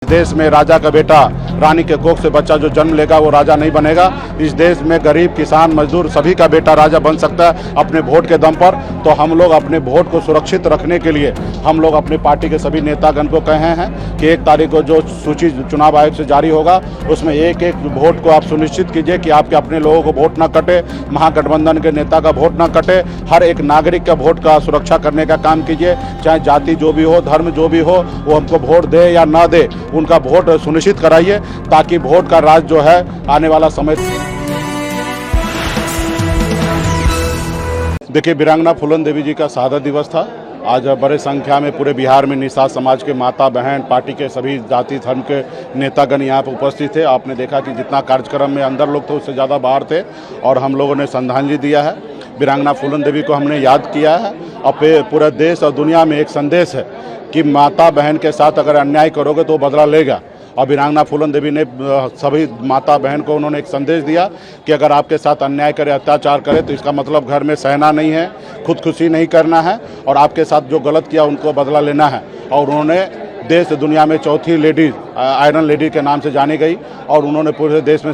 देश में राजा का बेटा रानी के कोख से बच्चा जो जन्म लेगा वो राजा नहीं बनेगा। इस देश में गरीब किसान मजदूर सभी का बेटा राजा बन सकता है अपने वोट के दम पर। तो हम लोग अपने वोट को सुरक्षित रखने के लिए हम लोग अपनी पार्टी के सभी नेतागण को कहे हैं कि 1 तारीख को जो सूची चुनाव आयोग से जारी होगा उसमें एक एक वोट को आप सुनिश्चित कीजिए कि आपके अपने लोगों को वोट ना कटे, महागठबंधन के नेता का वोट ना कटे। हर एक नागरिक का वोट का सुरक्षा करने का काम कीजिए, चाहे जाति जो भी हो, धर्म जो भी हो, वो हमको वोट दे या ना दे, उनका वोट सुनिश्चित कराइए ताकि वोट का राज जो है आने वाला समय। देखिए, वीरांगना फूलन देवी जी का शहादत दिवस था। आज बड़े संख्या में पूरे बिहार में निषाद समाज के माता बहन, पार्टी के सभी जाति धर्म के नेतागण यहाँ पर उपस्थित थे। आपने देखा कि जितना कार्यक्रम में अंदर लोग थे उससे ज़्यादा बाहर थे और हम लोगों ने श्रद्धांजलि दिया है। वीरांगना फूलन देवी को हमने याद किया है और पूरे देश और दुनिया में एक संदेश है कि माता बहन के साथ अगर अन्याय करोगे तो बदला लेगा। और वीरांगना फूलन देवी ने सभी माता बहन को उन्होंने एक संदेश दिया कि अगर आपके साथ अन्याय करे, अत्याचार करे तो इसका मतलब घर में सहना नहीं है, खुदकुशी नहीं करना है और आपके साथ जो गलत किया उनको बदला लेना है। और उन्होंने देश दुनिया में चौथी लेडी, आयरन लेडी के नाम से जानी गई और उन्होंने पूरे देश में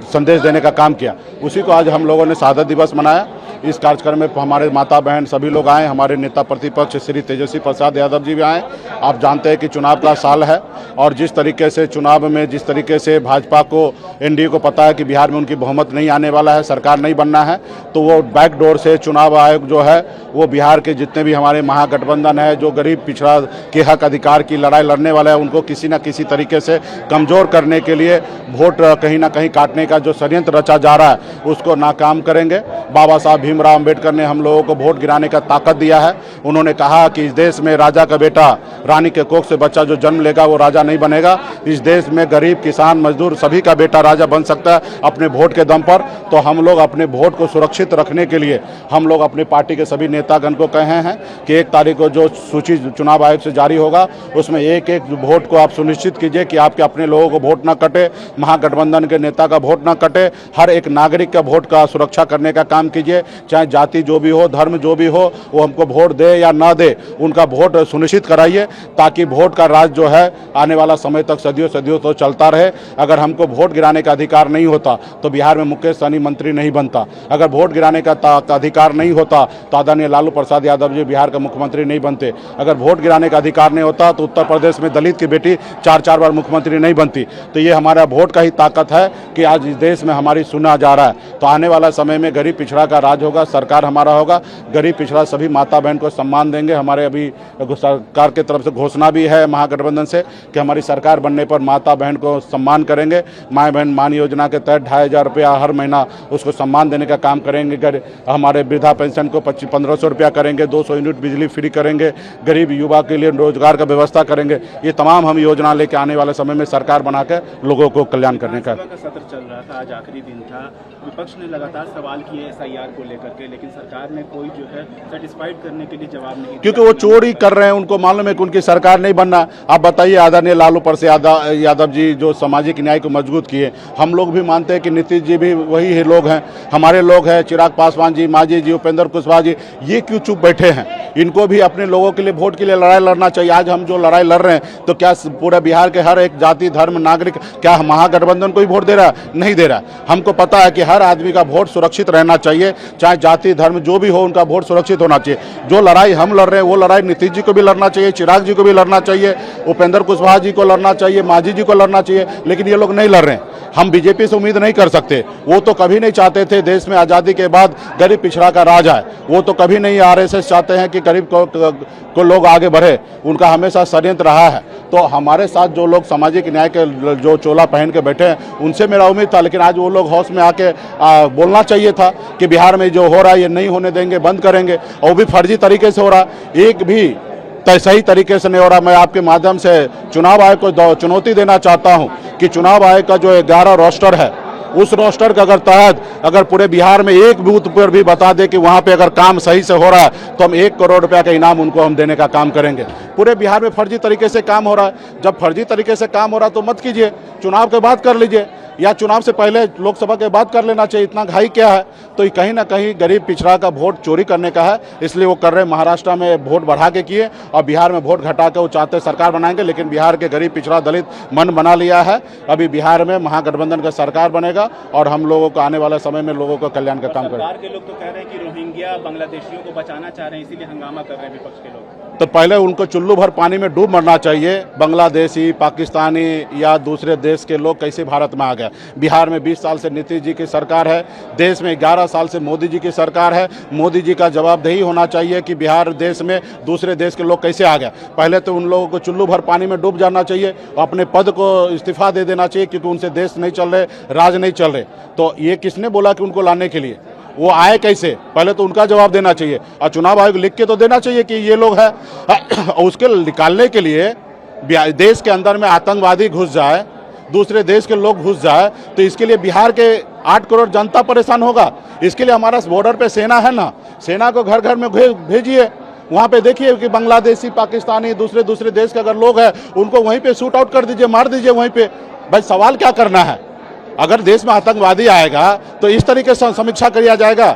संदेश देने का काम किया। उसी को आज हम लोगों ने शहादत दिवस मनाया। इस कार्यक्रम में हमारे माता बहन सभी लोग आए, हमारे नेता प्रतिपक्ष श्री तेजस्वी प्रसाद यादव जी भी आए। आप जानते हैं कि चुनाव का साल है और जिस तरीके से चुनाव में जिस तरीके से भाजपा को, एनडीए को पता है कि बिहार में उनकी बहुमत नहीं आने वाला है, सरकार नहीं बनना है, तो वो बैक डोर से चुनाव आयोग जो है वो बिहार के जितने भी हमारे महागठबंधन है, जो गरीब पिछड़ा के हक अधिकार की लड़ाई लड़ने वाला है, उनको किसी न किसी तरीके से कमज़ोर करने के लिए वोट कहीं ना कहीं काटने का जो षड्यंत्र रचा जा रहा है उसको नाकाम करेंगे। बाबा साहब भीमराव अम्बेडकर ने हम लोगों को वोट गिराने का ताकत दिया है। उन्होंने कहा कि इस देश में राजा का बेटा रानी के कोख से बच्चा जो जन्म लेगा वो राजा नहीं बनेगा। इस देश में गरीब किसान मजदूर सभी का बेटा राजा बन सकता है अपने वोट के दम पर। तो हम लोग अपने वोट को सुरक्षित रखने के लिए हम लोग अपनी पार्टी के सभी नेतागण को कहे हैं कि 1 तारीख को जो सूची चुनाव आयोग से जारी होगा उसमें एक एक वोट को आप सुनिश्चित कीजिए कि आपके अपने लोगों को वोट ना कटे, महागठबंधन के नेता का वोट ना कटे। हर एक नागरिक का वोट का सुरक्षा करने का काम कीजिए, चाहे जाति जो भी हो, धर्म जो भी हो, वो हमको वोट दे या ना दे, उनका वोट सुनिश्चित कराइए ताकि वोट का राज जो है आने वाला समय तक सदियों सदियों तो चलता रहे। अगर हमको वोट गिराने का अधिकार नहीं होता तो बिहार में मुकेश सहनी मंत्री नहीं बनता। अगर वोट गिराने का अधिकार नहीं होता तो आदरणीय लालू प्रसाद यादव जी बिहार का मुख्यमंत्री नहीं बनते। अगर वोट गिराने का अधिकार नहीं होता तो उत्तर प्रदेश में दलित की बेटी 4-4 बार मुख्यमंत्री नहीं बनती। तो ये हमारा वोट का ही ताकत है कि आज इस देश में हमारी सुना जा रहा है। तो आने वाला समय में गरीब पिछड़ा का राज होगा, सरकार हमारा होगा। गरीब पिछड़ा सभी माता बहन को सम्मान देंगे। हमारे अभी सरकार की तरफ से घोषणा भी है महागठबंधन से कि हमारी सरकार बनने पर माता बहन को सम्मान करेंगे। माँ बहन मान योजना के तहत 2500 रुपया हर महीना उसको सम्मान देने का काम करेंगे। हमारे वृद्धा पेंशन को 1500 रुपया करेंगे, 200 यूनिट बिजली फ्री करेंगे, गरीब युवा के लिए रोजगार का व्यवस्था करेंगे। ये तमाम हम योजना लेके आने वाले समय में सरकार बनाकर लोगों को कल्याण करने का। सत्र चल रहा था, आज आखिरी दिन था, विपक्ष ने लगातार सवाल किए एसआईआर को लेकर के, लेकिन सरकार ने कोई जो है सेटिस्फाइड करने के लिए जवाब नहीं दिया। क्योंकि वो चोरी कर रहे हैं, उनको मालूम है कि उनकी सरकार नहीं बनना। आप बताइए, आदरणीय लालू प्रसाद यादव जी जो सामाजिक न्याय को मजबूत किए, हम लोग भी मानते हैं कि नीतीश जी भी वही है लोग हैं, हमारे लोग हैं, चिराग पासवान जी, मांझी जी, उपेंद्र कुशवाहा जी, ये क्यों चुप बैठे हैं? इनको भी अपने लोगों के लिए वोट के लिए लड़ाई लड़ना चाहिए। आज हम जो लड़ाई लड़ रहे हैं तो क्या पूरा बिहार के हर एक जाति धर्म नागरिक क्या महागठबंधन को ही वोट दे रहा है? नहीं दे रहा है। हमको पता है कि हर आदमी का वोट सुरक्षित रहना चाहिए, चाहे जाति धर्म जो भी हो, उनका वोट सुरक्षित होना चाहिए। जो लड़ाई हम लड़ रहे हैं वो लड़ाई नीतीश जी को भी लड़ना चाहिए, चिराग जी को भी लड़ना चाहिए, उपेंद्र कुशवाहा जी को लड़ना चाहिए, मांझी जी को लड़ना चाहिए, लेकिन ये लोग नहीं लड़ रहे हैं। हम बीजेपी से उम्मीद नहीं कर सकते। वो तो कभी नहीं चाहते थे देश में आज़ादी के बाद गरीब पिछड़ा का राज आए। वो तो कभी नहीं आरएसएस चाहते हैं कि गरीब को लोग आगे बढ़े, उनका हमेशा षड्यंत्र रहा है। तो हमारे साथ जो लोग सामाजिक न्याय के जो चोला पहन के बैठे हैं उनसे मेरा उम्मीद था, लेकिन आज वो लोग हौस में आके बोलना चाहिए था कि बिहार में जो हो रहा है ये नहीं होने देंगे, बंद करेंगे, और वो भी फर्जी तरीके से हो रहा, एक भी सही तरीके से नहीं हो रहा। मैं आपके माध्यम से चुनाव आयोग को चुनौती देना चाहता हूं कि चुनाव आयोग का जो 11 रोस्टर है, उस रोस्टर का तहत अगर पूरे बिहार में एक बूथ पर भी बता दे कि वहां पे अगर काम सही से हो रहा है तो हम 1 करोड़ रुपया का इनाम उनको हम देने का काम करेंगे। पूरे बिहार में फर्जी तरीके से काम हो रहा है। जब फर्जी तरीके से काम हो रहा है तो मत कीजिए, चुनाव के बाद कर लीजिए। या चुनाव से पहले लोकसभा के बाद कर लेना चाहिए, इतना घाई क्या है। तो कहीं ना कहीं गरीब पिछड़ा का वोट चोरी करने का है, इसलिए वो कर रहे हैं। महाराष्ट्र में वोट बढ़ा के किए और बिहार में वोट घटा के वो चाहते सरकार बनाएंगे, लेकिन बिहार के गरीब पिछड़ा दलित मन बना लिया है। अभी बिहार में महागठबंधन का सरकार बनेगा और हम लोगों को आने वाले समय में लोगों को कल्याण का काम करेंगे। सरकार के लोग तो कह रहे हैं कि रोहिंग्या बांग्लादेशियों को बचाना चाह रहे हैं, इसीलिए हंगामा कर रहे हैं विपक्ष के लोग। तो पहले उनको चुल्लू भर पानी में डूब मरना चाहिए। बांग्लादेशी, पाकिस्तानी या दूसरे देश के लोग कैसे भारत में आ गए। बिहार में 20 साल से नीतीश जी की सरकार है, देश में 11 साल से मोदी जी की सरकार है। मोदी जी का जवाबदेही होना चाहिए कि बिहार देश में दूसरे देश के लोग कैसे आ गए। पहले तो उन लोगों को चुल्लू भर पानी में डूब जाना चाहिए, अपने पद को इस्तीफा दे देना चाहिए, क्योंकि उनसे देश नहीं चल रहे, राज नहीं चल रहे। तो ये किसने बोला कि उनको लाने के लिए, वो आए कैसे, पहले तो उनका जवाब देना चाहिए। और चुनाव आयोग लिख के तो देना चाहिए कि ये लोग हैं। उसके निकालने के लिए देश के अंदर में आतंकवादी घुस जाए, दूसरे देश के लोग घुस जाए, तो इसके लिए बिहार के 8 करोड़ जनता परेशान होगा। इसके लिए हमारा बॉर्डर पे सेना है ना, सेना को घर घर में भेजिए, वहाँ पे देखिए कि बांग्लादेशी, पाकिस्तानी, दूसरे देश के अगर लोग हैं उनको वहीं पे शूट आउट कर दीजिए, मार दीजिए वहीं पे। भाई सवाल क्या करना है, अगर देश में आतंकवादी आएगा तो इस तरीके से समीक्षा किया जाएगा,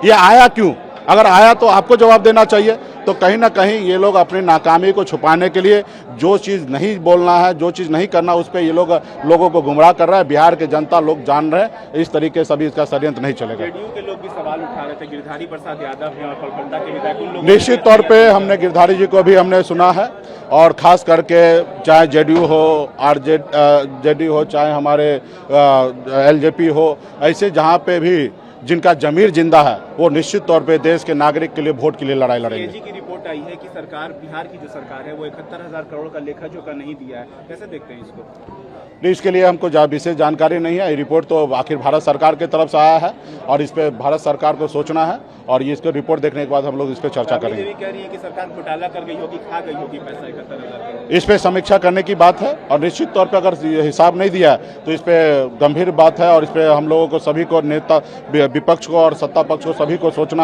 ये आया क्यों, अगर आया तो आपको जवाब देना चाहिए। तो कहीं ना कहीं ये लोग अपनी नाकामी को छुपाने के लिए जो चीज़ नहीं बोलना है, जो चीज़ नहीं करना, उस पर ये लोगों को गुमराह कर रहा है। बिहार के जनता लोग जान रहे हैं, इस तरीके से अभी इसका षड्यंत्र नहीं चलेगा। जेडीयू के लोग भी सवाल उठा रहे थे, गिरधारी प्रसाद यादव हैं और कोलकाता के विधायक, उन लोगों निश्चित तौर पे हमने गिरधारी जी को भी हमने सुना है, और ख़ास करके चाहे जेडीयू हो, जेडीयू हो, चाहे हमारे एलजेपी हो, ऐसे जहाँ पे भी जिनका जमीर जिंदा है वो निश्चित तौर पे देश के नागरिक के लिए वोट के लिए लड़ाई लड़ेंगे। सीएजी की रिपोर्ट आई है कि सरकार, बिहार की जो सरकार है वो 71,000 करोड़ का लेखा जोखा नहीं दिया है, कैसे देखते हैं इसको? इसके लिए हमको विशेष जानकारी नहीं है। रिपोर्ट तो आखिर भारत सरकार की तरफ से आया है और इस पे भारत सरकार को सोचना है, और ये इसको रिपोर्ट देखने के बाद हम लोग इस पर चर्चा करेंगे। कह रही है कि सरकार घोटाला कर गई होगी, खा गई होगी पैसा 71,000 करोड़। इस पे समीक्षा करने की बात है, और निश्चित तौर पे अगर हिसाब नहीं दिया है तो इस पे गंभीर बात है, और इस पे हम लोगों को सभी को, नेता, विपक्ष को और सत्ता पक्ष को, सभी को सोचना